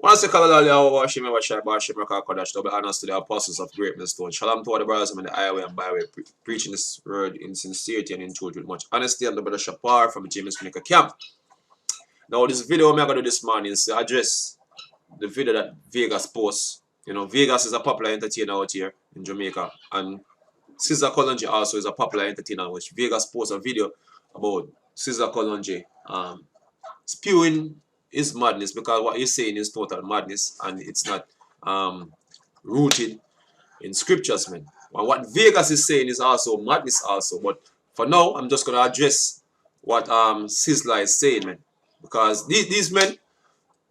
Once the Kalalalia, Washim, Washai, Bashim, Rakakash, double honors to the apostles of great millstone. Shalom to all the brothers in the highway and byway, preaching this word in sincerity and in truth with much honesty. I'm the brother Shapar from James Maker Camp. Now, this video I'm going to do this morning is to address the video that Vegas posts. You know, Vegas is a popular entertainer out here in Jamaica, and Sizzla Kalonji also is a popular entertainer, which Vegas posts a video about Sizzla Kalonji spewing his madness, because what he's saying is total madness and it's not rooted in scriptures, man. And what Vegas is saying is also madness also. But for now, I'm just gonna address what Sizzla is saying, man. Because these men,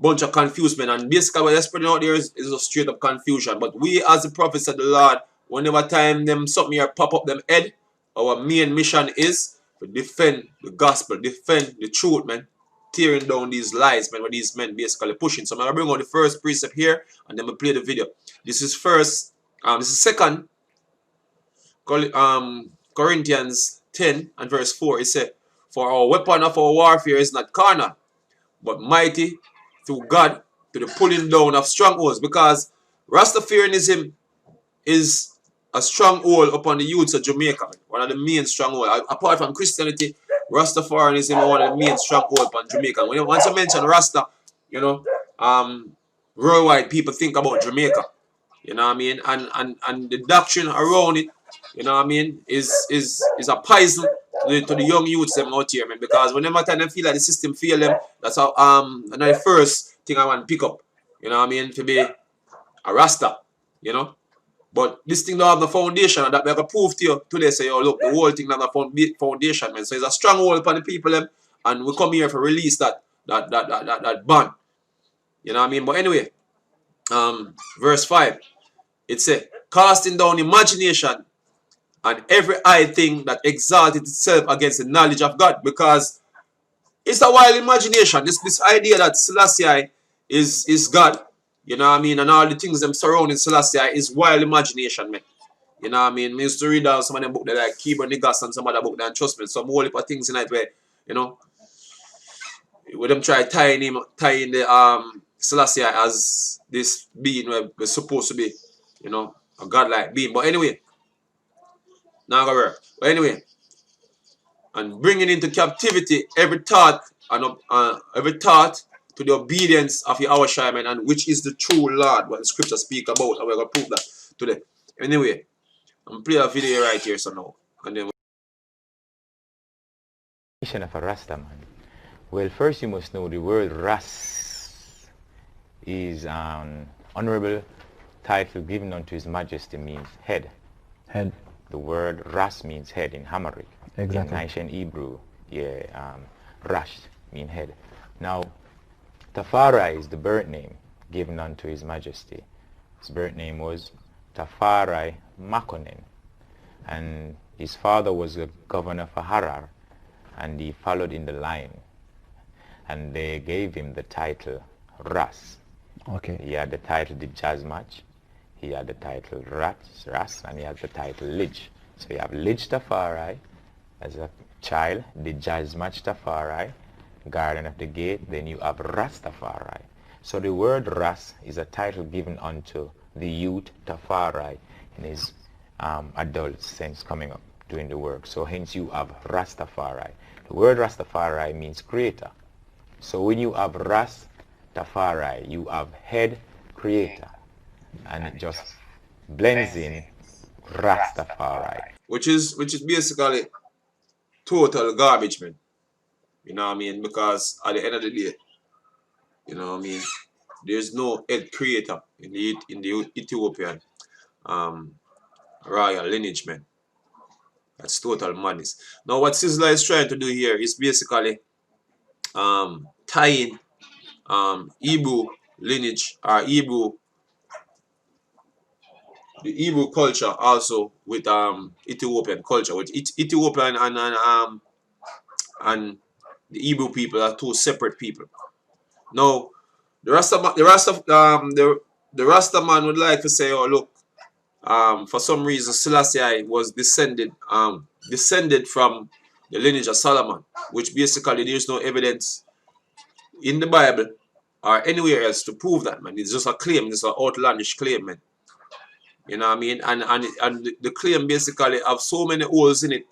bunch of confused men, and basically what they're spreading out there is a straight up confusion. But we as the prophets of the Lord, whenever time them something here pop up them head, our main mission is to defend the gospel, defend the truth, man. Tearing down these lies, man, what these men basically pushing. So I'm gonna bring out the first precept here and then we play the video. This is first, this is second Corinthians 10 and verse 4. It says, for our weapon of our warfare is not carnal, but mighty through God to the pulling down of strongholds. Because Rastafarianism is a stronghold upon the youths of Jamaica, one of the main strongholds. Apart from Christianity, Rastafarianism is one of the main strongholds upon Jamaica. Once you mention Rasta, you know, worldwide people think about Jamaica. You know what I mean? And the doctrine around it, you know what I mean, is a poison to the young youths them out here, man. Because whenever time they feel like the system fail them, that's how another first thing I want to pick up. You know what I mean? To be a Rasta, you know. But this thing don't have the foundation, and that we have to prove to you today. Say, yo, look, the whole thing don't have a foundation, man. So it's a stronghold upon the people, them, and we come here to release that ban. You know what I mean? But anyway, verse 5, it says, casting down imagination and every high thing that exalted itself against the knowledge of God. Because it's a wild imagination. This idea that Selassie is God. You know what I mean? And all the things them surrounding Selassie is wild imagination, man. You know what I mean? I used to read some of them books like Keyboard Niggas and some other book, and trust me, some whole heap of things in it where, you know, with them try tying the Selassie as this being where we're supposed to be, you know, a godlike being. But anyway, now go work. But anyway, and bringing into captivity every thought to the obedience of Yahushua, man, and which is the true Lord, what the scripture speak about, and we're gonna prove that today. Anyway, I'm play a video right here, so now, and then of a Rasta man. Well, first you must know the word Ras is an honorable title given unto His Majesty, means head. Head. The word Ras means head in Hamaric. Exactly. In ancient Hebrew, Rash mean head. Now, Tafari is the birth name given unto His Majesty. His birth name was Tafari Makonnen, and his father was a governor for Harar, and he followed in the line, and they gave him the title Ras. Okay. He had the title the Jazz Match, he had the title Ras, and he had the title Lidge. So you have Lidge Tafari as a child, the Jazz Match Tafari, Garden of the Gate, then you have Rastafari. So the word Ras is a title given unto the youth Tafari in his adult sense coming up doing the work. So hence you have Rastafari. The word Rastafari means creator. So when you have Ras Tafari, you have head creator, and it just blends in Rastafari. which is basically total garbage, man. You know what I mean? Because at the end of the day, you know what I mean, there's no head creator in the Ethiopian royal lineage, man. That's total madness. Now what Sizzla is trying to do here is basically tying Hebrew lineage or the Hebrew culture also with Ethiopian culture. With Ethiopian and the Hebrew people are two separate people. Now the Rasta man would like to say, oh look, for some reason Selassie was descended from the lineage of Solomon, which basically there's no evidence in the Bible or anywhere else to prove that, man. It's just a claim. It's an outlandish claim, man. You know what I mean? And the claim basically have so many holes in it.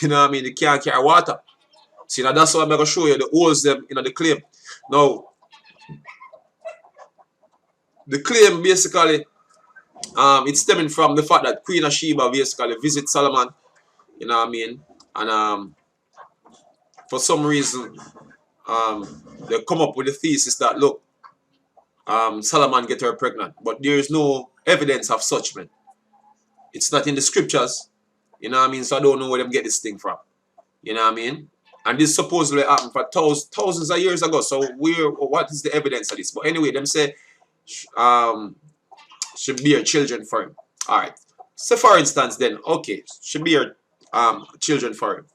You know what I mean? They can't carry water. See, now that's why I'm going to show you the holes them in the claim. Now, the claim basically, it's stemming from the fact that Queen of Sheba basically visit Solomon. You know what I mean? And for some reason, they come up with the thesis that, look, Solomon get her pregnant. But there is no evidence of such, man. It's not in the scriptures. You know what I mean? So I don't know where them get this thing from. You know what I mean? And this supposedly happened for thousands of years ago. So what is the evidence of this? But anyway, them say should bear children for him. Alright. So for instance then, okay, should bear children for him.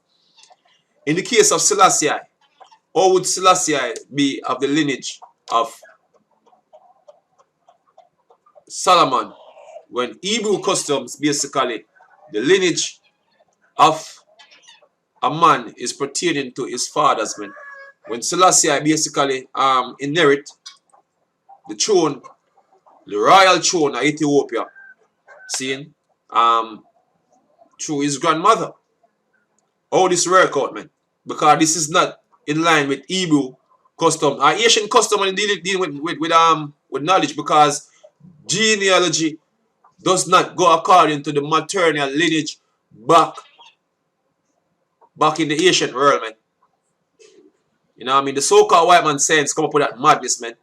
In the case of Selassie, how would Selassie be of the lineage of Solomon when Hebrew customs basically the lineage of a man is pertaining to his father's man? When Selassie basically inherit the throne, the royal throne of Ethiopia, seeing through his grandmother. How this work out, man? Because this is not in line with Hebrew custom. Asian custom and dealing with knowledge, because genealogy does not go according to the maternal lineage back in the Asian world, man. You know what I mean? The so-called white man science come up with that madness, man.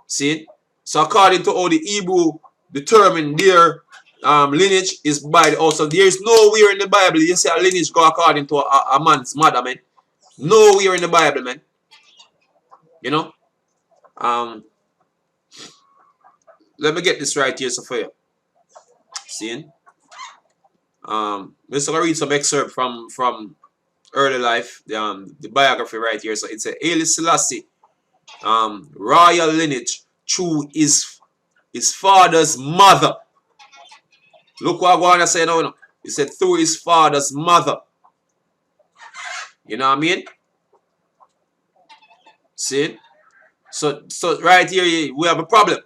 See? So according to how the Hebrew determine their lineage is by the also. There is nowhere in the Bible you see a lineage go according to a man's mother, man. Nowhere in the Bible, man. You know? Let me get this right here, so for you. See? Let's read some excerpt from early life, the biography right here. So it's a Haile Selassie, royal lineage through his father's mother. Look what I'm going to say now. He said through his father's mother. You know what I mean? See? So right here we have a problem.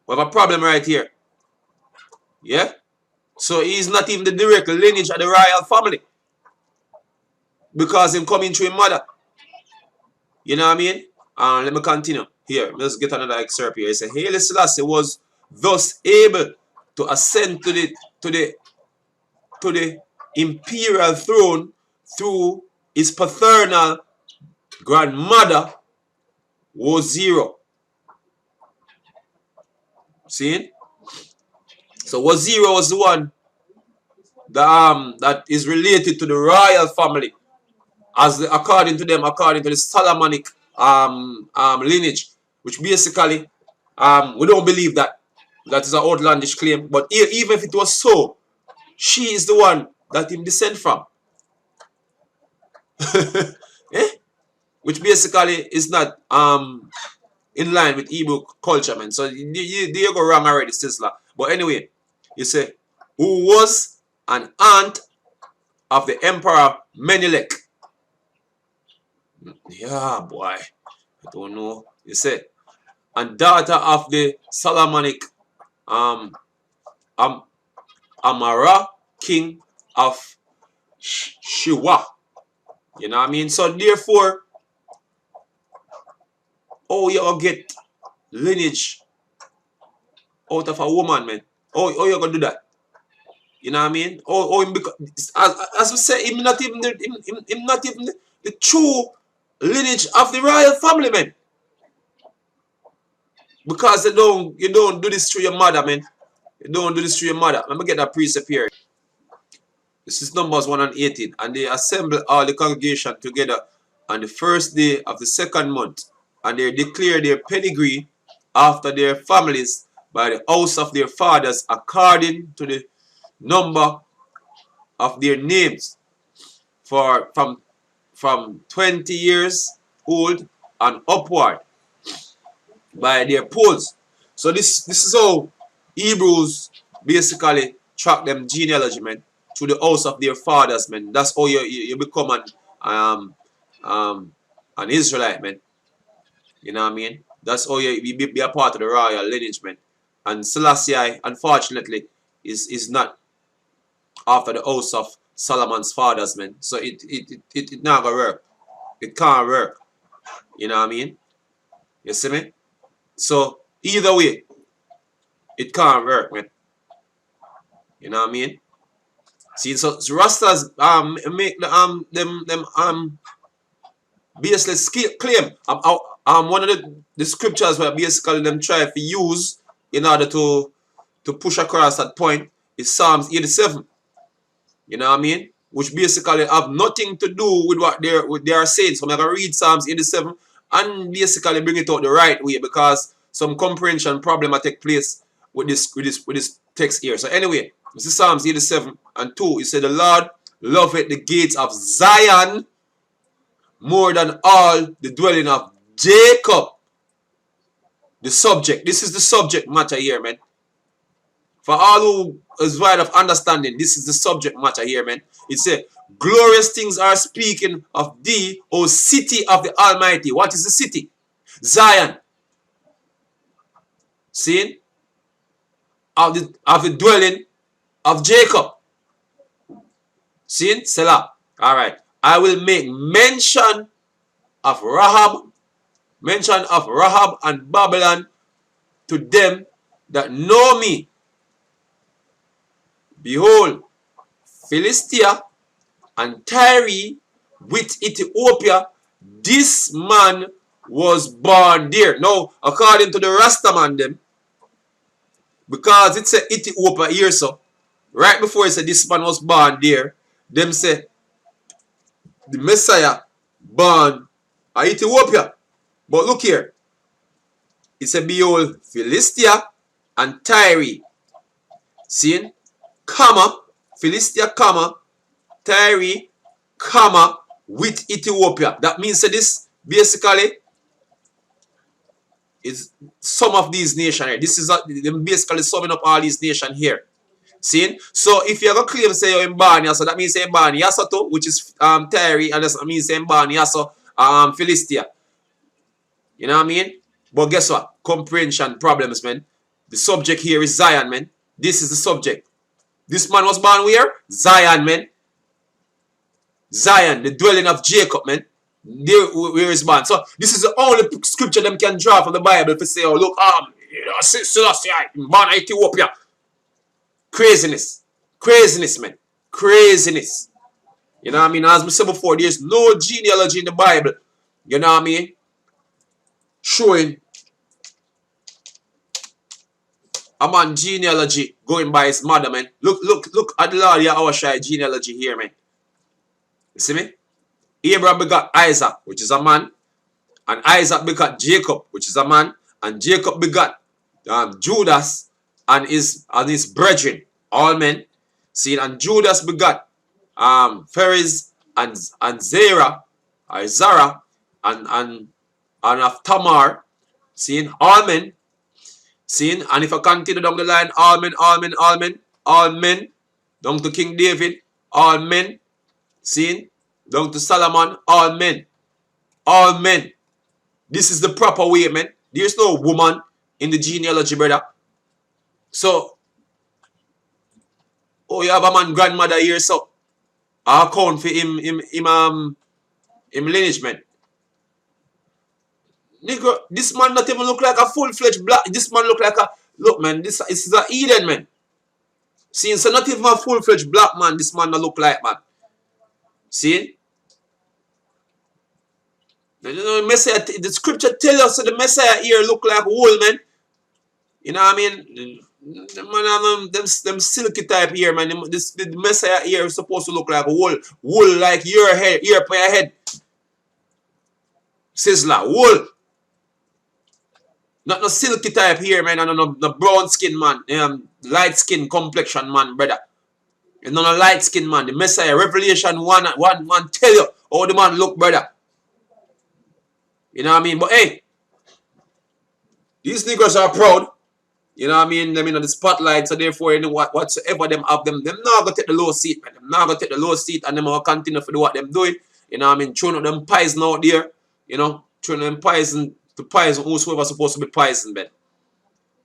We have a problem right here. Yeah? So he's not even the direct lineage of the royal family, because him coming through his mother. You know what I mean? Let me continue. Here, let's get another excerpt here. It says Haile Selassie was thus able to ascend to the imperial throne through his paternal grandmother Waziro. See? So Waziro was the one that is related to the royal family, according to the Solomonic lineage, which basically we don't believe that is an outlandish claim. But even if it was so, she is the one that him descend from. Eh? Which basically is not in line with Hebrew culture, man. So you go wrong already, Sizzla. But anyway, you say, who was an aunt of the Emperor Menelik. Yeah, boy. I don't know. You say, and daughter of the Solomonic Amara, king of Shiwa. You know what I mean? So therefore, you get lineage out of a woman, man. You gonna do that? You know what I mean? As we say, him not even the true lineage of the royal family, man. Because you don't do this through your mother, man. You don't do this through your mother. Let me get that precept here. This is Numbers 1:18. And they assembled all the congregation together on the first day of the second month, and they declared their pedigree after their families by the house of their fathers, according to the number of their names, from 20 years old and upward, by their polls. So this is how Hebrews basically track them genealogy, man, to the house of their fathers, man. That's how you become an Israelite, man. You know what I mean? That's how you be a part of the royal lineage, man. And Selassie, unfortunately, is not after the house of Solomon's fathers, man. So it not gonna work. It can't work. You know what I mean? You see me? So either way, it can't work, man. You know what I mean? See, so Rastas make the them baseless claim. One of the scriptures where basically them try to use in order to push across that point is Psalms 87. You know what I mean? Which basically have nothing to do with what they are saying. So I'm gonna read Psalms 87 and basically bring it out the right way because some comprehension problem might take place with this text here. So anyway, this is Psalms 87 and 2. It said the Lord loveth the gates of Zion more than all the dwelling of Jacob. The subject. This is the subject matter here, man. For all who is wide of understanding, this is the subject matter here, man. It says, glorious things are speaking of thee, O city of the Almighty. What is the city? Zion. See? Of the dwelling of Jacob. See? Selah. Alright. I will make mention of Rahab and Babylon to them that know me. Behold, Philistia and Tyre with Ethiopia, this man was born there. Now, according to the Rastaman them, because it said Ethiopia here, so right before it said this man was born there, them say the Messiah born at Ethiopia. But look here, it said behold, Philistia and Tyre. See? Comma, Philistia, comma, Tyre, comma, with Ethiopia. That means that this basically is some of these nations here. This is basically summing up all these nations here. See? So if you're going to claim say you're in Barney, so that means you're in Barney too, which is Tyre, and that means you're in Barney Philistia. You know what I mean? But guess what? Comprehension problems, man. The subject here is Zion, man. This is the subject. This man was born where? Zion, man. Zion, the dwelling of Jacob, man. There where is born. So this is the only scripture them can draw from the Bible to say, oh look, Selassie, born in Ethiopia. Craziness. Craziness, man. Craziness. You know what I mean? As I said before, there's no genealogy in the Bible. You know what I mean? Showing a man genealogy going by his mother, man. Look at the Lord Yahushua genealogy here, man. You see me? Abraham begot Isaac, which is a man. And Isaac begot Jacob, which is a man. And Jacob begot Judas and his brethren, all men. See, and Judas begot Phares and Zerah, or Zara, and of Tamar. See, all men. See, and if I continue down the line, all men, down to King David, all men, see, down to Solomon, all men. This is the proper way, man. There's no woman in the genealogy, brother. So, oh, you have a man grandmother here, so I account for him lineage, man. Nigga, this man not even look like a full-fledged black. This man look like a... Look, man, this is a Eden, man. See, so not even a full-fledged black man, this man not look like, man. See? The Messiah, the scripture tell us that the Messiah here look like wool, man. You know what I mean? Them silky type here, man. The Messiah here is supposed to look like wool. Wool like your hair, ear for your head. Sizzla, wool. Not no silky type here, man. No brown skin, man. Light skin complexion, man, brother. You know, no light skin, man. The Messiah, Revelation 1 tell you how the man look, brother. You know what I mean? But hey, these niggas are proud. You know what I mean? Them in the spotlight, so therefore, you know whatsoever them have them not gonna take the low seat, man. Them not gonna take the low seat and them will continue to do what them doing. You know what I mean? Throwing them poison out there, you know, throwing them poison to poison whosoever supposed to be poisoned, man.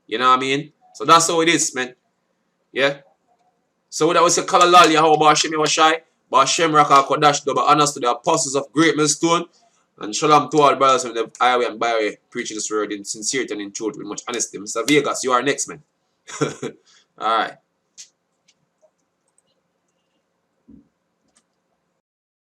You know what I mean? So that's how it is, man. Yeah. So that was a color lolly, how about Shemi was shy? Bashem Raka Kodash, double honors to the apostles of Great Millstone. And shalom to all brothers in the highway and byway, preaching this word in sincerity and in truth with much honesty. Mr. Vegas, you are next, man. Alright.